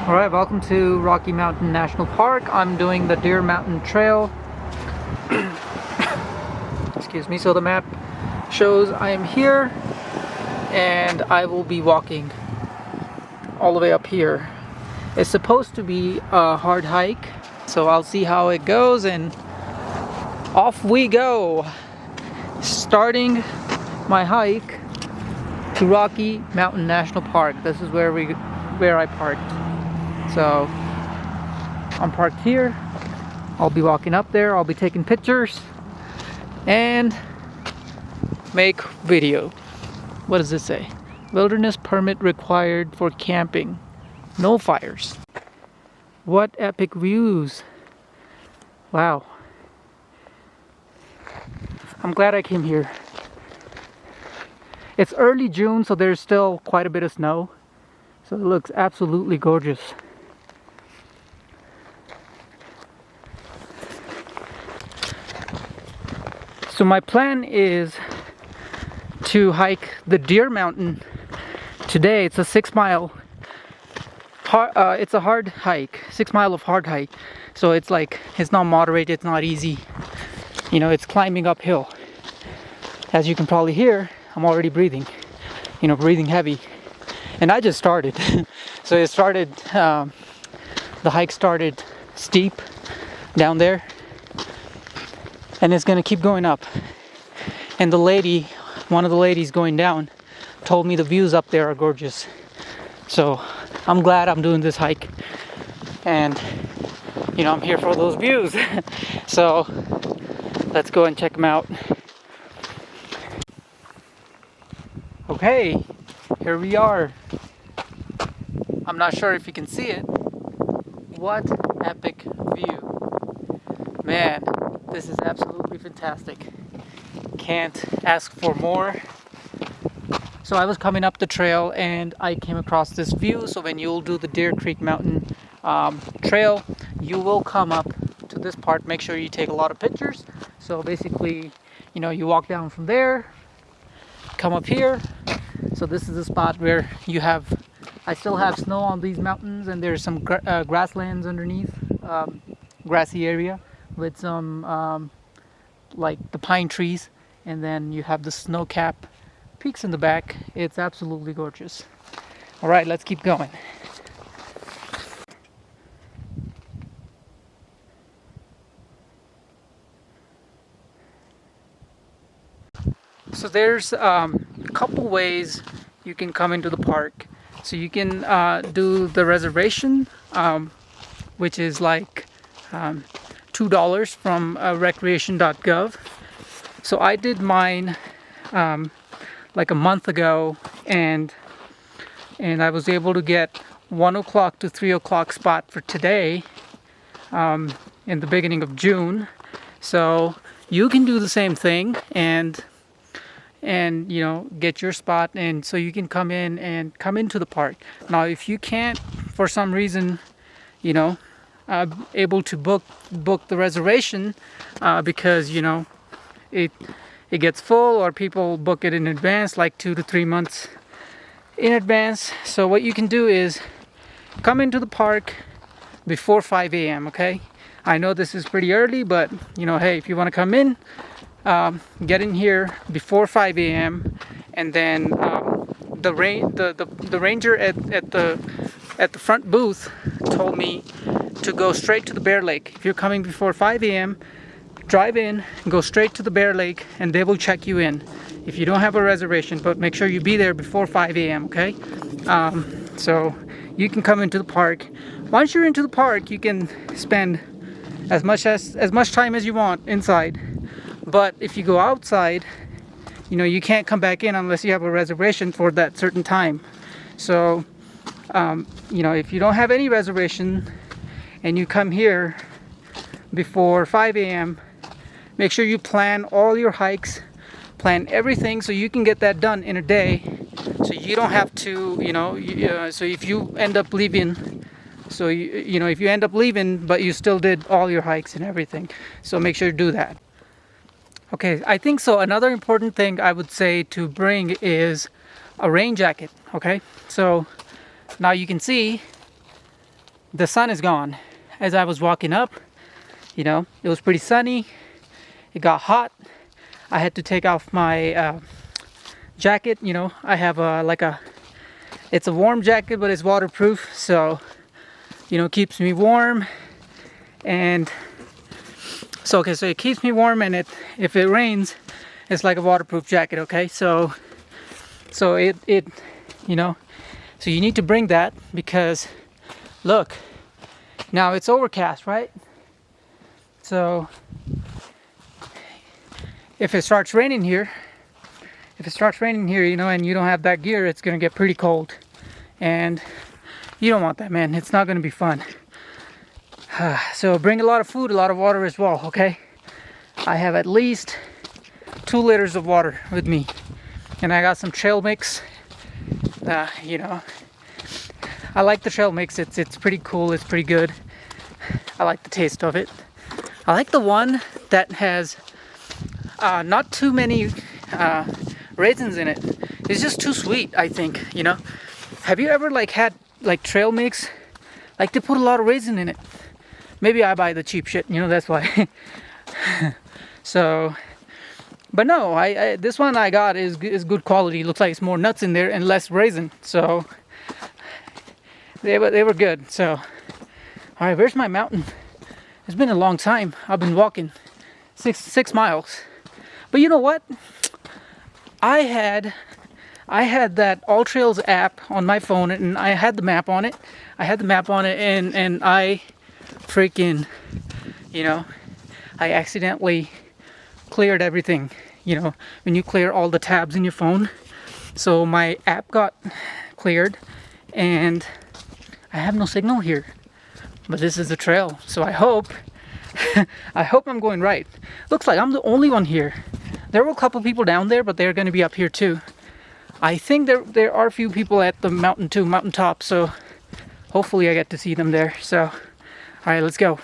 Alright, welcome to Rocky Mountain National Park. I'm doing the Deer Mountain Trail. Excuse me. So the map shows I am here and I will be walking all the way up here. It's supposed to be a hard hike, so I'll see how it goes and off we go. Starting my hike to Rocky Mountain National Park. This is where I parked. So I'm parked here. I'll be walking up there. I'll be taking pictures and make video. What does this say? Wilderness permit required for camping. No fires. What epic views. Wow. I'm glad I came here. It's early June, so there's still quite a bit of snow. So it looks absolutely gorgeous. So my plan is to hike the Deer Mountain today. It's a 6 mile, it's a hard hike, 6 mile of hard hike. So it's not moderate, it's not easy. You know, it's climbing uphill. As you can probably hear, I'm already breathing, breathing heavy. And I just started. So it started, the hike started steep down there. And it's gonna keep going up. And one of the ladies going down told me the views up there are gorgeous. So I'm glad I'm doing this hike. And I'm here for those views. So let's go and check them out. Okay, here we are. I'm not sure if you can see it. What epic view. Man, this is absolutely fantastic. Can't ask for more. So I was coming up the trail and I came across this view. So when you'll do the Deer Creek Mountain trail, you will come up to this part. Make sure you take a lot of pictures. So basically, you walk down from there, come up here. So this is the spot where I still have snow on these mountains, and there's some grasslands underneath, grassy area with some like the pine trees, and then you have the snow-capped peaks in the back. It's absolutely gorgeous. All right, let's keep going. So there's a couple ways you can come into the park. So you can do the reservation, which is like $2 from recreation.gov. So I did mine like a month ago, and I was able to get 1 o'clock to 3 o'clock spot for today in the beginning of June. So you can do the same thing and get your spot, and so you can come into the park. Now if you can't for some reason able to book the reservation because it gets full, or people book it in advance, like 2 to 3 months in advance. So what you can do is come into the park before 5 a.m. okay? I know this is pretty early, but hey, if you want to come in, get in here before 5 a.m. and then the ranger at the front booth told me to go straight to the Bear Lake. If you're coming before 5 a.m., drive in, go straight to the Bear Lake, and they will check you in if you don't have a reservation. But make sure you be there before 5 a.m. okay? So you can come into the park. Once you're into the park, you can spend as much time as you want inside. But if you go outside, you can't come back in unless you have a reservation for that certain time. So, if you don't have any reservation and you come here before 5 a.m., make sure you plan all your hikes, plan everything so you can get that done in a day. So you don't have to, so if you end up leaving, if you end up leaving, but you still did all your hikes and everything. So make sure to do that. Okay, I think so. Another important thing I would say to bring is a rain jacket. Okay, so now you can see the sun is gone. As I was walking up, you know, it was pretty sunny. It got hot. I had to take off my jacket. You know, I have it's a warm jacket, but it's waterproof, so you know, it keeps me warm. And so it keeps me warm, and if it rains, it's like a waterproof jacket. Okay, so it you know, so you need to bring that, because look, now it's overcast, right? So if it starts raining here, you know, and you don't have that gear, it's gonna get pretty cold, and you don't want that, man. It's not gonna be fun. So bring a lot of food, a lot of water as well, okay? I have at least 2 liters of water with me, and I got some trail mix. You know, I like the trail mix. It's pretty cool. It's pretty good. I like the taste of it. I like the one that has not too many raisins in it. It's just too sweet, I think, you know. Have you ever had trail mix? Like, they put a lot of raisin in it. Maybe I buy the cheap shit, you know, that's why. So, but no, this one I got is good quality. It looks like it's more nuts in there and less raisin. So they were good. So, all right, where's my mountain? It's been a long time. I've been walking 6 miles. But you know what? I had that All Trails app on my phone, and I had the map on it. And I freaking, you know, I accidentally cleared everything. You know, when you clear all the tabs in your phone. So my app got cleared, and I have no signal here. But this is the trail, so I hope I'm going right. Looks like I'm the only one here. There were a couple people down there, but they're going to be up here too. I think there are a few people at the mountaintop, so hopefully I get to see them there. So, all right, let's go.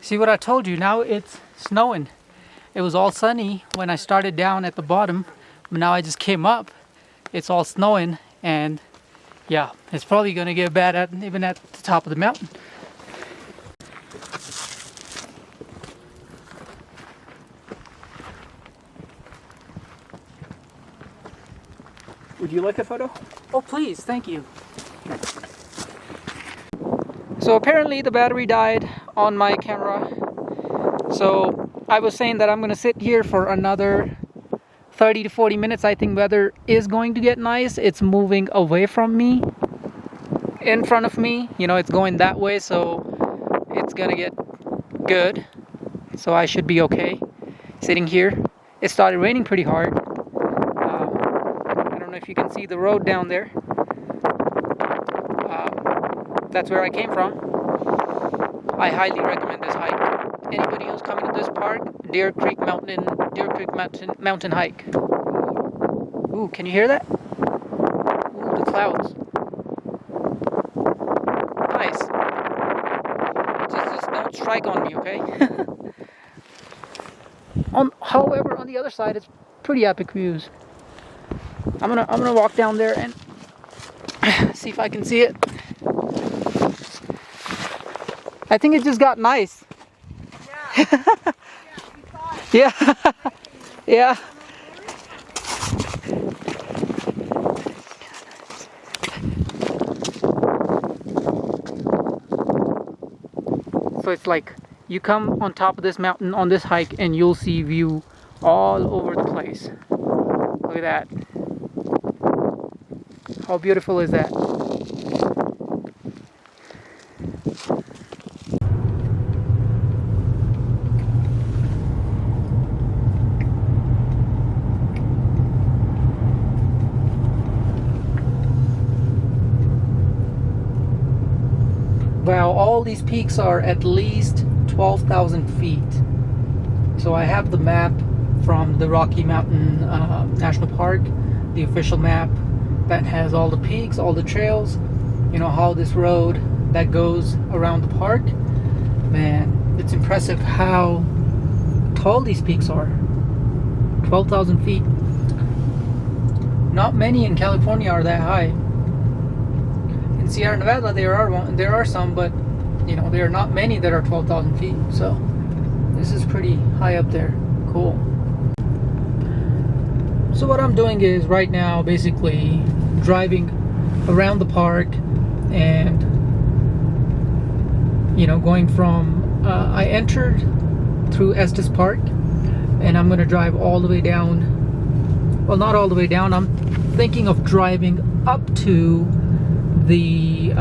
See what I told you? Now it's snowing. It was all sunny when I started down at the bottom, but now I just came up. It's all snowing, and yeah, it's probably going to get bad even at the top of the mountain. Would you like a photo? Oh, please, thank you. So apparently the battery died on my camera. So I was saying that I'm going to sit here for another 30 to 40 minutes. I think weather is going to get nice. It's moving away from me, in front of me. You know, it's going that way, so it's going to get good. So I should be okay sitting here. It started raining pretty hard. If you can see the road down there, that's where I came from. I highly recommend this hike. Anybody who's coming to this park, Deer Creek Mountain hike. Ooh, can you hear that? Ooh, the clouds. Nice. Just don't strike on me, okay? However, on the other side, it's pretty epic views. I'm gonna walk down there and see if I can see it. I think it just got nice. Yeah. Yeah. So it's like you come on top of this mountain on this hike and you'll see view all over the place. Look at that. How beautiful is that? Wow, all these peaks are at least 12,000 feet. So I have the map from the Rocky Mountain National Park, the official map that has all the peaks, all the trails, you know, how this road that goes around the park. Man, it's impressive how tall these peaks are. 12,000 feet. Not many in California are that high. Sierra Nevada, there are some, but you know, there are not many that are 12,000 feet. So this is pretty high up there. Cool. So what I'm doing is right now basically driving around the park and, you know, going from I entered through Estes Park, and I'm gonna drive all the way down. Well, not all the way down. I'm thinking of driving up to the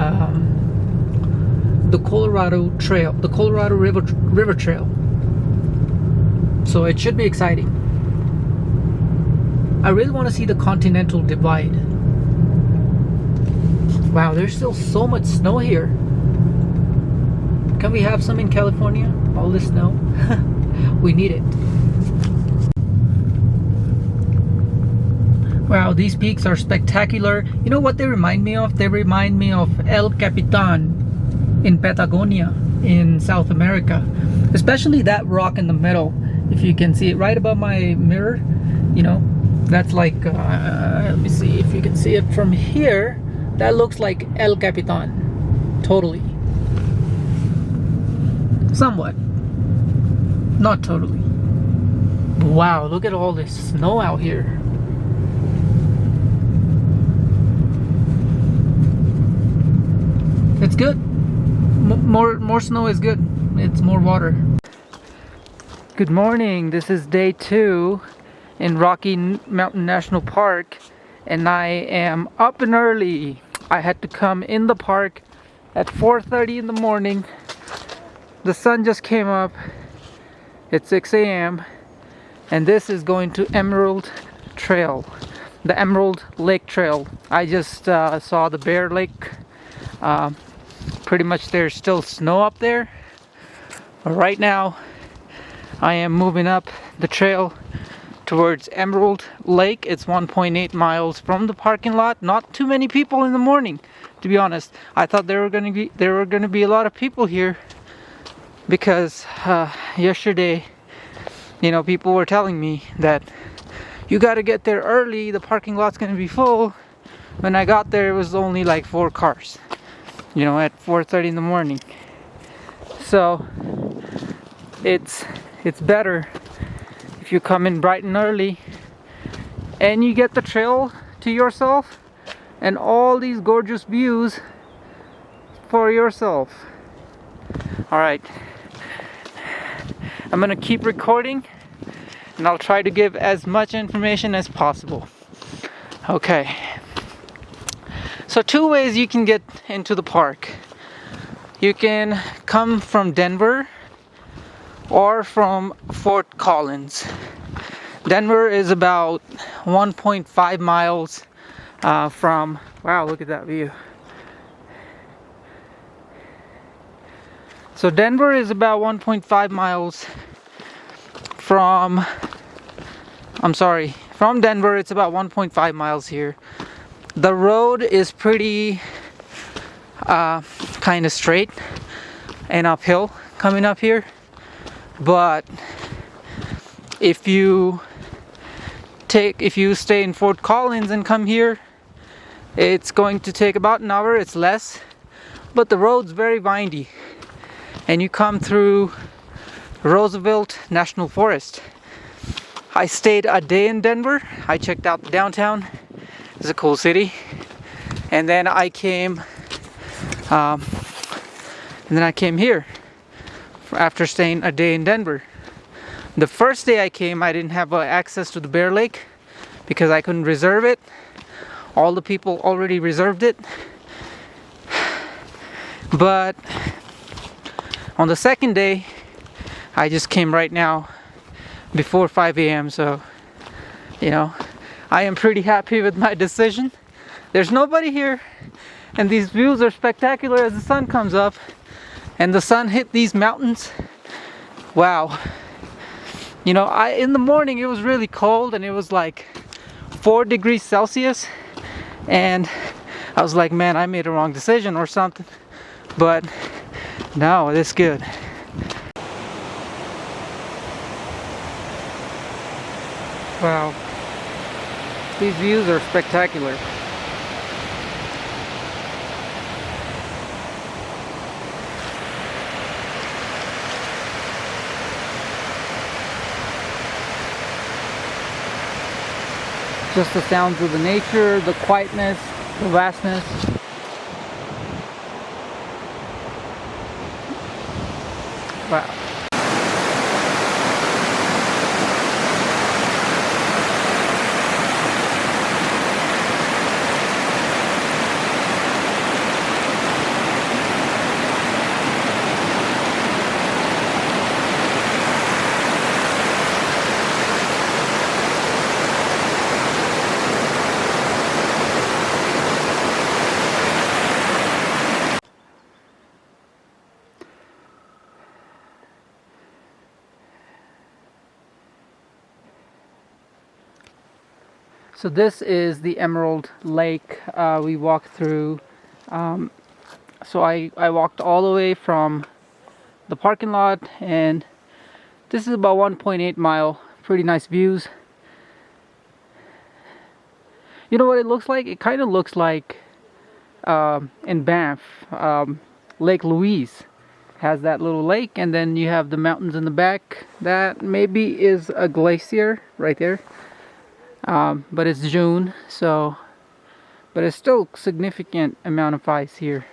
Colorado Trail, the Colorado River Trail. So it should be exciting. I really want to see the Continental Divide. Wow, there's still so much snow here. Can we have some in California? All this snow? We need it. Wow, these peaks are spectacular. You know what they remind me of? They remind me of El Capitan in Patagonia in South America. Especially that rock in the middle. If you can see it right above my mirror, you know, that's like, let me see if you can see it from here. That looks like El Capitan. Totally. Somewhat. Not totally. Wow, look at all this snow out here. It's good. More snow is good. It's more water. Good morning. This is day 2 in Rocky Mountain National Park, and I am up and early. I had to come in the park at 4:30 in the morning. The sun just came up. It's 6 a.m. and this is going to Emerald Trail, the Emerald Lake Trail. I just saw the Bear Lake. Pretty much there's still snow up there, but right now I am moving up the trail towards Emerald Lake. It's 1.8 miles from the parking lot. Not too many people in the morning, to be honest. I thought there were going to be a lot of people here because yesterday, you know, people were telling me that you got to get there early, the parking lot's going to be full. When I got there, it was only like 4 cars, you know, at 4:30 in the morning. So it's better if you come in bright and early and you get the trail to yourself and all these gorgeous views for yourself. All right, I'm gonna keep recording and I'll try to give as much information as possible. Okay, so 2 ways you can get into the park. You can come from Denver or from Fort Collins. Denver is about 1.5 miles from, wow, look at that view. So Denver is about 1.5 miles from, from Denver it's about 1.5 miles here. The road is pretty kind of straight and uphill coming up here, but if you stay in Fort Collins and come here, it's going to take about an hour. It's less, but the road's very windy, and you come through Roosevelt National Forest. I stayed a day in Denver. I checked out the downtown. It's a cool city, and then I came here after staying a day in Denver. The first day I came, I didn't have access to the Bear Lake because I couldn't reserve it. All the people already reserved it. But on the second day, I just came right now before 5 a.m. So, you know, I am pretty happy with my decision. There's nobody here, and these views are spectacular as the sun comes up and the sun hit these mountains. Wow. You know, in the morning it was really cold and it was like 4 degrees Celsius, and I was like, man, I made a wrong decision or something. But no, it's good. Wow, these views are spectacular. Just the sounds of the nature, the quietness, the vastness. Wow. So this is the Emerald Lake we walked through. So I walked all the way from the parking lot, and this is about 1.8 mile. Pretty nice views. You know what it looks like? It kind of looks like in Banff, Lake Louise has that little lake, and then you have the mountains in the back. That maybe is a glacier right there. But it's June, so, but it's still significant amount of ice here.